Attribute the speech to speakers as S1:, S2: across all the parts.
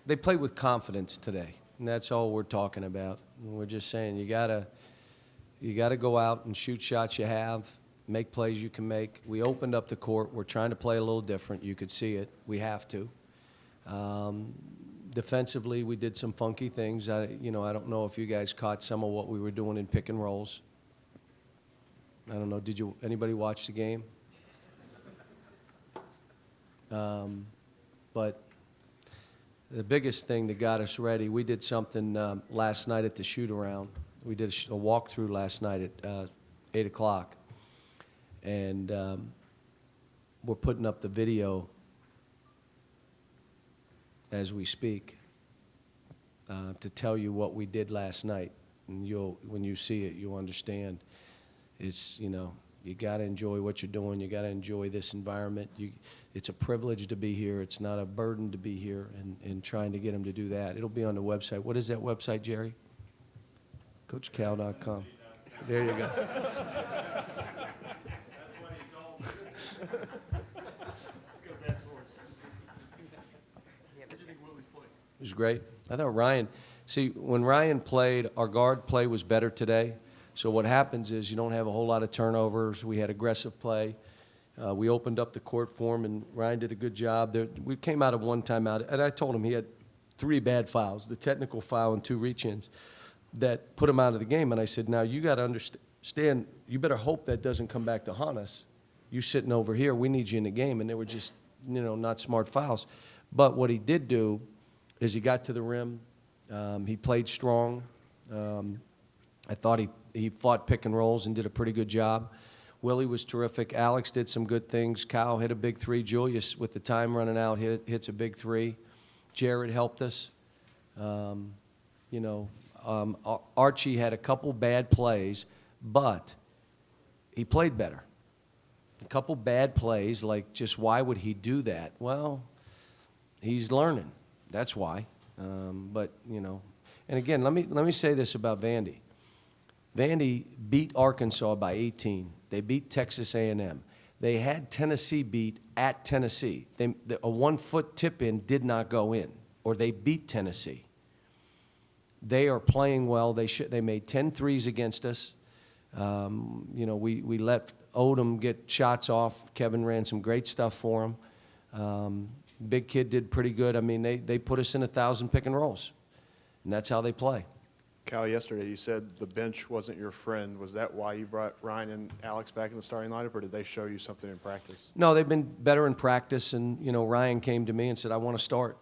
S1: they played with confidence today, and that's all we're talking about. We're just saying you gotta go out and shoot shots you have, make plays you can make. We opened up the court. We're trying to play a little different. You could see it. We have to. Defensively, we did some funky things. I don't know if you guys caught some of what we were doing in pick and rolls. I don't know. Did anybody watch the game? But the biggest thing that got us ready, we did something last night at the shoot-around. We did a walkthrough last night at 8 o'clock. And we're putting up the video as we speak to tell you what we did last night. And when you see it, you'll understand. It's, you got to enjoy what you're doing. You got to enjoy this environment. It's a privilege to be here. It's not a burden to be here, and trying to get them to do that. It'll be on the website. What is that website, Jerry? CoachCal.com. There you go. It was great. I thought Ryan, when Ryan played, our guard play was better today. So what happens is you don't have a whole lot of turnovers. We had aggressive play. We opened up the court for him, and Ryan did a good job. We came out of one timeout, and I told him he had 3 bad fouls, the technical foul and 2 reach-ins that put him out of the game. And I said, now you got to understand, you better hope that doesn't come back to haunt us. You sitting over here, we need you in the game. And they were just, not smart fouls. But what he did do is he got to the rim. He played strong. I thought he fought pick and rolls and did a pretty good job. Willie was terrific. Alex did some good things. Kyle hit a big 3. Julius, with the time running out, hits a big 3. Jared helped us. Archie had a couple bad plays, but he played better. A couple bad plays, like just why would he do that? Well, he's learning. That's why. And again, let me say this about Vandy. Vandy beat Arkansas by 18. They beat Texas A&M. They had Tennessee beat at Tennessee. A 1-foot tip-in did not go in, or they beat Tennessee. They are playing well. They made 10 threes against us. We let Odom get shots off. Kevin ran some great stuff for him. Big kid did pretty good. I mean, they put us in 1,000 pick and rolls, and that's how they play.
S2: Cal, yesterday you said the bench wasn't your friend. Was that why you brought Ryan and Alex back in the starting lineup, or did they show you something in practice?
S1: No, they've been better in practice, and, Ryan came to me and said, I want to start.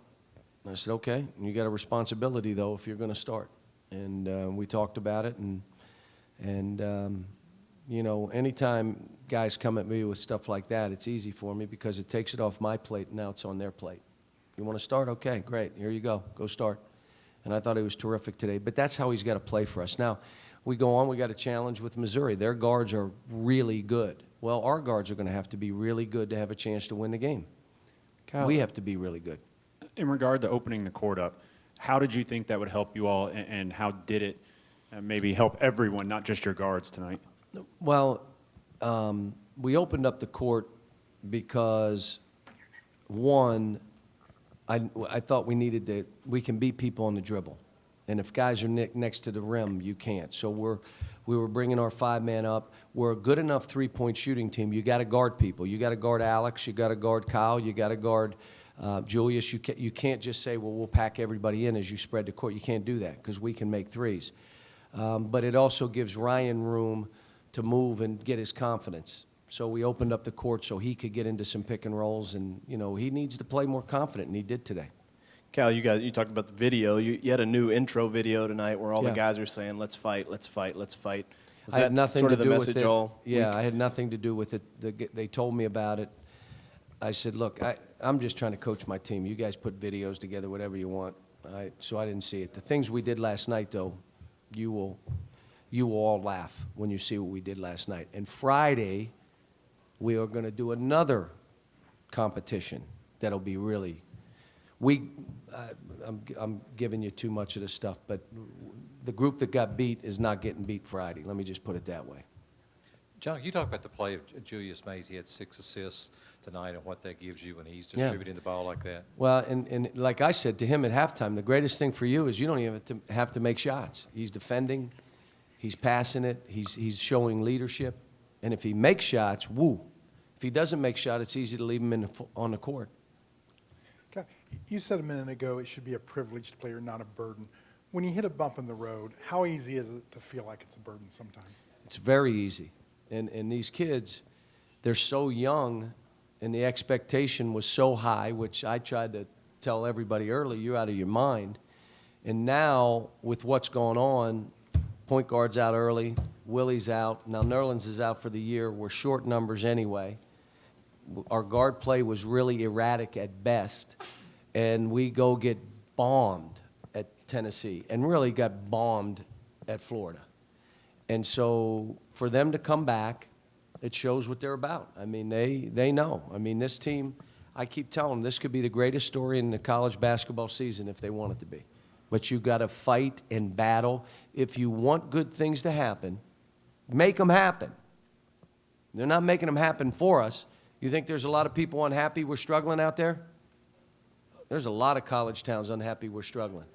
S1: And I said, okay, and you got a responsibility, though, if you're going to start. And we talked about it, and anytime guys come at me with stuff like that, it's easy for me because it takes it off my plate, and now it's on their plate. You want to start? Okay, great. Here you go. Go start. And I thought he was terrific today. But that's how he's got to play for us. Now, we go on. We got a challenge with Missouri. Their guards are really good. Well, our guards are going to have to be really good to have a chance to win the game.
S3: Kyle,
S1: we have to be really good.
S3: In regard to opening the court up, how did you think that would help you all, and how did it maybe help everyone, not just your guards tonight?
S1: Well, we opened up the court because, one, I thought we can beat people on the dribble. And if guys are next to the rim, you can't. So we were bringing our 5-man up. We're a good enough 3-point shooting team. You got to guard people. You got to guard Alex. You got to guard Kyle. You got to guard Julius. You can't just say, well, we'll pack everybody in as you spread the court. You can't do that because we can make threes. But it also gives Ryan room to move and get his confidence. So we opened up the court so he could get into some pick and rolls, and he needs to play more confident, and he did today.
S4: Cal, you talked about the video. You had a new intro video tonight where all the guys are saying, "Let's fight, let's fight, let's fight." Was
S1: I had nothing to do with it.
S4: I
S1: had nothing to do with it. They told me about it. I said, "Look, I'm just trying to coach my team. You guys put videos together, whatever you want." So I didn't see it. The things we did last night, though, you will all laugh when you see what we did last night. And Friday, we are going to do another competition that'll be really. I'm giving you too much of the stuff, but the group that got beat is not getting beat Friday. Let me just put it that way.
S5: John, you talk about the play of Julius Mays. He had 6 assists tonight and what that gives you when he's
S1: Yeah.
S5: distributing the ball like that.
S1: Well, and like I said to him at halftime, the greatest thing for you is you don't even have to make shots. He's defending, he's passing it, he's showing leadership, and if he makes shots, woo. If he doesn't make shots, it's easy to leave him on the court.
S6: Okay. You said a minute ago it should be a privileged player, not a burden. When you hit a bump in the road, how easy is it to feel like it's a burden sometimes?
S1: It's very easy. And these kids, they're so young, and the expectation was so high, which I tried to tell everybody early, you're out of your mind. And now, with what's going on, point guard's out early, Willie's out, now Nerlens is out for the year. We're short numbers anyway. Our guard play was really erratic at best, and we go get bombed at Tennessee and really got bombed at Florida. And so for them to come back, it shows what they're about. I mean, they know. I mean, this team, I keep telling them, this could be the greatest story in the college basketball season if they want it to be. But you got to fight and battle. If you want good things to happen, make them happen. They're not making them happen for us. You think there's a lot of people unhappy we're struggling out there? There's a lot of college towns unhappy we're struggling.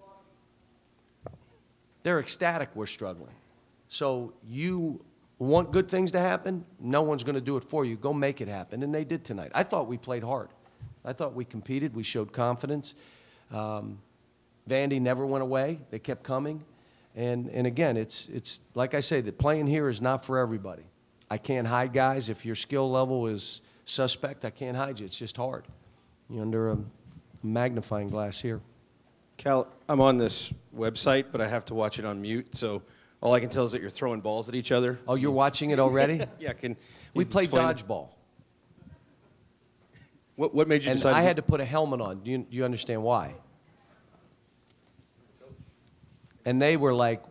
S1: They're ecstatic we're struggling. So you want good things to happen? No one's going to do it for you. Go make it happen. And they did tonight. I thought we played hard. I thought we competed. We showed confidence. Vandy never went away. They kept coming. And again, it's like I say, that playing here is not for everybody. I can't hide guys. If your skill level is suspect, I can't hide you. It's just hard. You're under a magnifying glass here.
S4: Cal, I'm on this website, but I have to watch it on mute, so all I can tell is that you're throwing balls at each other.
S1: Oh, you're watching it already?
S4: Yeah,
S1: We
S4: you
S1: played
S4: explain it?
S1: dodgeball.
S4: What made you
S1: And
S4: decide?
S1: I had to put a helmet on. Do you understand why? And they were like,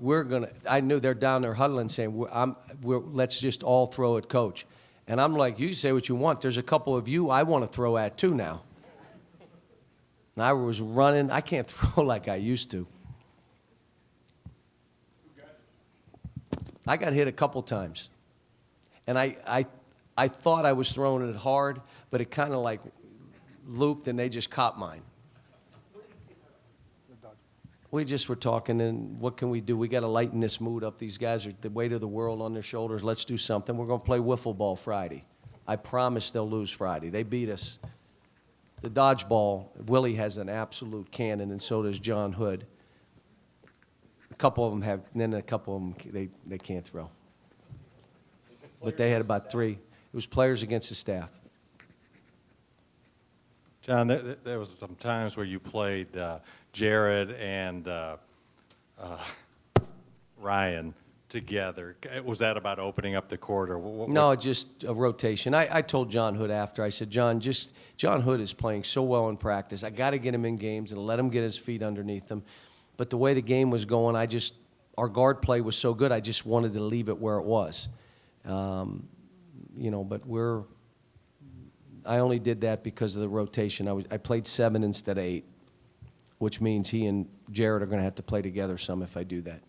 S1: I knew they're down there huddling saying, let's just all throw at Coach. And I'm like, you say what you want. There's a couple of you I want to throw at too now. And I was running. I can't throw like I used to. I got hit a couple times. And I thought I was throwing it hard, but it kind of like looped and they just caught mine. We just were talking, and what can we do? We got to lighten this mood up. These guys are the weight of the world on their shoulders. Let's do something. We're going to play wiffle ball Friday. I promise they'll lose Friday. They beat us. The dodgeball, Willie has an absolute cannon, and so does John Hood. A couple of them have, and then a couple of them, they can't throw. But they had about 3. It was players against the staff.
S7: John, there was some times where you played Jared and Ryan together. Was that about opening up the court, or what?
S1: No, just a rotation. I told John Hood after, I said, John Hood is playing so well in practice. I got to get him in games and let him get his feet underneath him. But the way the game was going, our guard play was so good, I just wanted to leave it where it was. But I only did that because of the rotation. I played 7 instead of 8, which means he and Jared are going to have to play together some if I do that.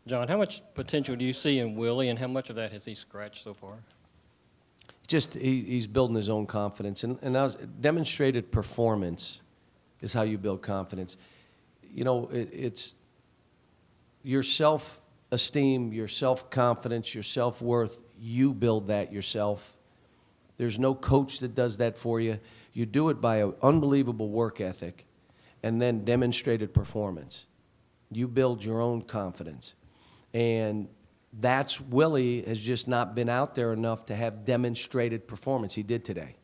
S8: John, how much potential do you see in Willie, and how much of that has he scratched so far?
S1: Just he's building his own confidence, and demonstrated performance is how you build confidence. It's your self-esteem, your self-confidence, your self-worth. You build that yourself. There's no coach that does that for you. You do it by an unbelievable work ethic and then demonstrated performance. You build your own confidence. And Willie has just not been out there enough to have demonstrated performance. He did today.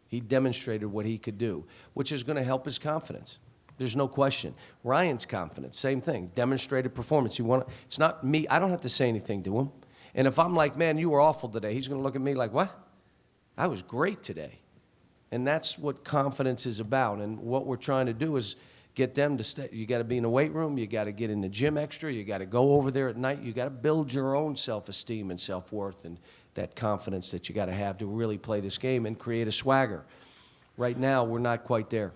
S1: He demonstrated what he could do, which is going to help his confidence. There's no question. Ryan's confidence, same thing, demonstrated performance. It's not me. I don't have to say anything to him. And if I'm like, man, you were awful today, he's going to look at me like, what? I was great today. And that's what confidence is about. And what we're trying to do is get them to stay. You got to be in the weight room. You got to get in the gym extra. You got to go over there at night. You got to build your own self-esteem and self-worth and that confidence that you got to have to really play this game and create a swagger. Right now, we're not quite there.